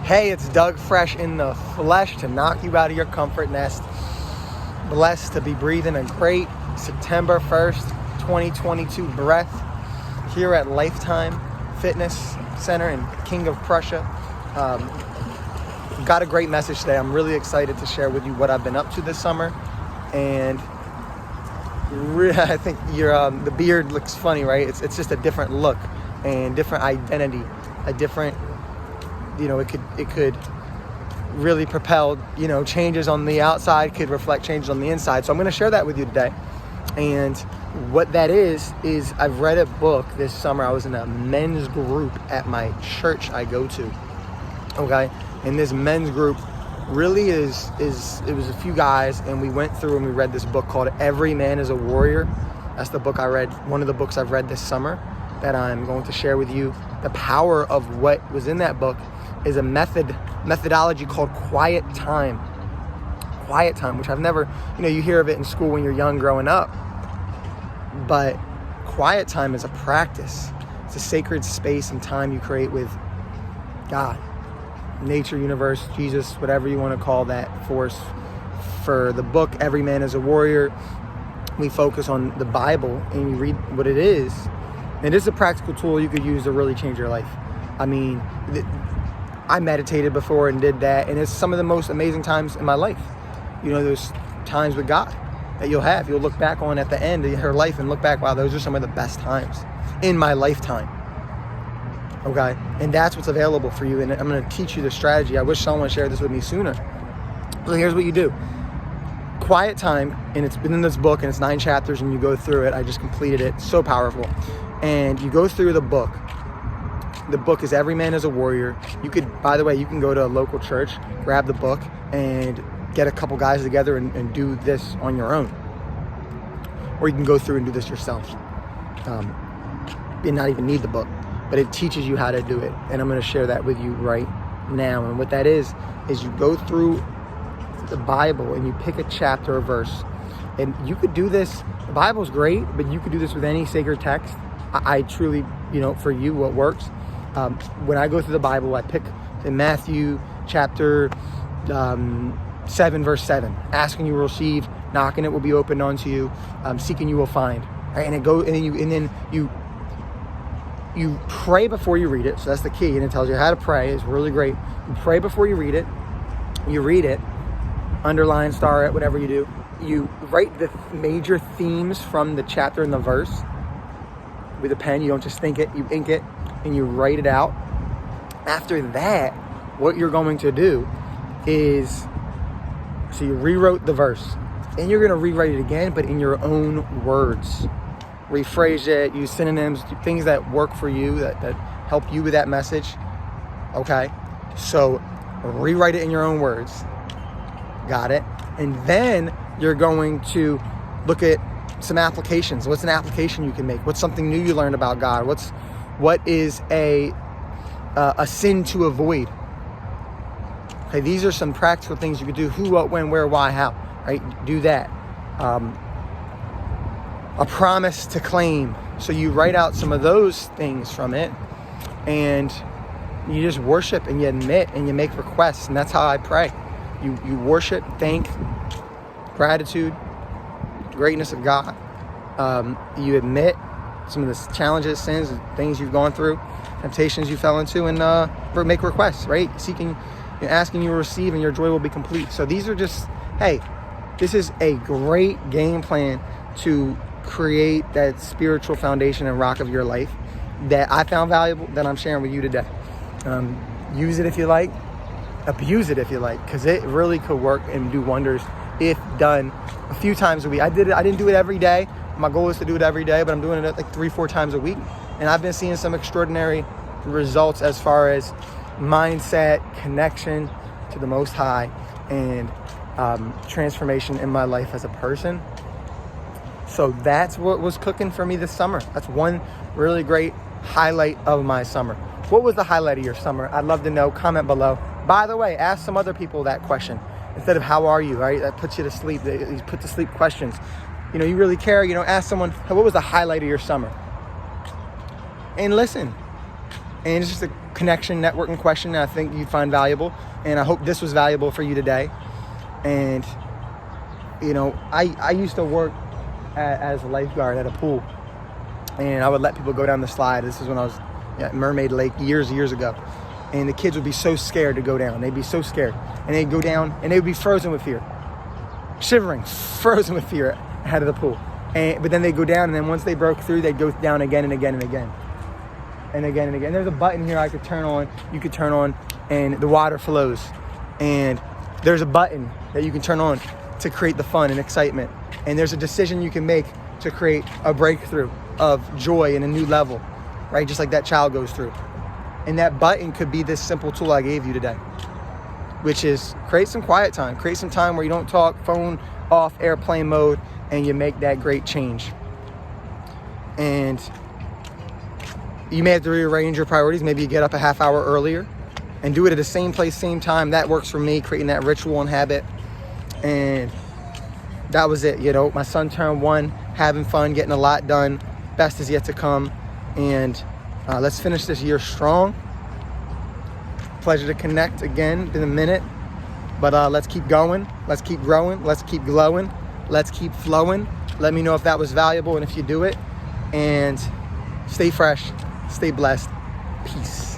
Hey, it's Doug Fresh in the flesh to knock you out of your comfort nest. Blessed to be breathing a great September 1st, 2022 breath here at Lifetime Fitness Center in King of Prussia. Got a great message today. I'm really excited to share with you what I've been up to this summer. And I think the beard looks funny, right? It's just a different look and different identity, a different, it could really propel, changes on the outside, could reflect changes on the inside. So I'm going to share that with you today. And what that is I've read a book this summer. I was in a men's group at my church I go to. Okay. And this men's group really it was a few guys, and we went through and we read this book called Every Man is a Warrior. That's the book I read, one of the books I've read this summer that I'm going to share with you. The power of what was in that book is a methodology called quiet time, which I've never, you hear of it in school when you're young growing up, but quiet time is a practice. It's a sacred space and time you create with God, nature, universe, Jesus, whatever you want to call that force. For the book, Every Man is a Warrior, we focus on the Bible and you read what it is. And it's a practical tool you could use to really change your life. I mean, I meditated before and did that, and it's some of the most amazing times in my life. There's times with God that you'll look back on at the end of her life and look back, wow, those are some of the best times in my lifetime. Okay? And that's what's available for you, and I'm going to teach you the strategy. I wish someone shared this with me sooner. So here's what you do. Quiet time, and it's been in this book, and it's 9 chapters, and you go through it. I just completed it. So powerful. And you go through the book. The book is Every Man is a Warrior. You can go to a local church, grab the book, and get a couple guys together and do this on your own. Or you can go through and do this yourself. And not even need the book, but it teaches you how to do it. And I'm going to share that with you right now. And what that is you go through the Bible and you pick a chapter or verse. And you could do this. The Bible's great, but you could do this with any sacred text. I truly, for you, what works. When I go through the Bible, I pick in Matthew chapter 7, verse 7. Asking you will receive, knocking it will be opened unto you, seeking you will find. Right? And then you pray before you read it. So that's the key, and it tells you how to pray. It's really great. You pray before you read it. You read it, underline, star it, whatever you do. You write the major themes from the chapter and the verse with a pen. You don't just think it, you ink it, and you write it out. After that, what you're going to do is, so you rewrote the verse, and you're going to rewrite it again, but in your own words. Rephrase it, use synonyms, things that work for you, that help you with that message. Okay? So rewrite it in your own words. Got it? And then you're going to look at some applications. What's an application you can make? What's something new you learned about God? What is a sin to avoid? Okay, these are some practical things you could do. Who, what, when, where, why, how. Right? Do that. A promise to claim. So you write out some of those things from it, and you just worship and you admit and you make requests. And that's how I pray. You worship, thank, gratitude, greatness of God. You admit some of the challenges, sins, things you've gone through, temptations you fell into, and make requests, right? Seeking, asking you will receive, and your joy will be complete. So these are just, hey, this is a great game plan to create that spiritual foundation and rock of your life that I found valuable, that I'm sharing with you today. Use it if you like, abuse it if you like, because it really could work and do wonders if done a few times a week. I didn't do it every day. My goal is to do it every day, but I'm doing it like 3-4 times a week. And I've been seeing some extraordinary results as far as mindset, connection to the Most High, and transformation in my life as a person. So that's what was cooking for me this summer. That's one really great highlight of my summer. What was the highlight of your summer? I'd love to know. Comment below. By the way, ask some other people that question instead of how are you, right? That puts you to sleep. These put to sleep questions. You really care. Ask someone, what was the highlight of your summer? And listen. And it's just connection, networking question that I think you find valuable. And I hope this was valuable for you today. And, you know, I used to work as a lifeguard at a pool. And I would let people go down the slide. This is when I was at Mermaid Lake years ago. And the kids would be so scared to go down. They'd be so scared. And they'd go down and they would be frozen with fear. Shivering, frozen with fear ahead of the pool. But then they'd go down, and then once they broke through, they'd go down again and again and again. And again and again. There's a button here I could turn on, you could turn on, and the water flows. And there's a button that you can turn on to create the fun and excitement. And there's a decision you can make to create a breakthrough of joy in a new level, right? Just like that child goes through. And that button could be this simple tool I gave you today, which is create some quiet time. Create some time where you don't talk, phone off, airplane mode, and you make that great change. And you may have to rearrange your priorities. Maybe you get up a half hour earlier and do it at the same place, same time. That works for me, creating that ritual and habit. And that was it. You know, my son turned 1, having fun, getting a lot done. Best is yet to come. And let's finish this year strong. Pleasure to connect again in a minute. But let's keep going. Let's keep growing. Let's keep glowing. Let's keep flowing. Let me know if that was valuable and if you do it. And stay fresh. Stay blessed. Peace.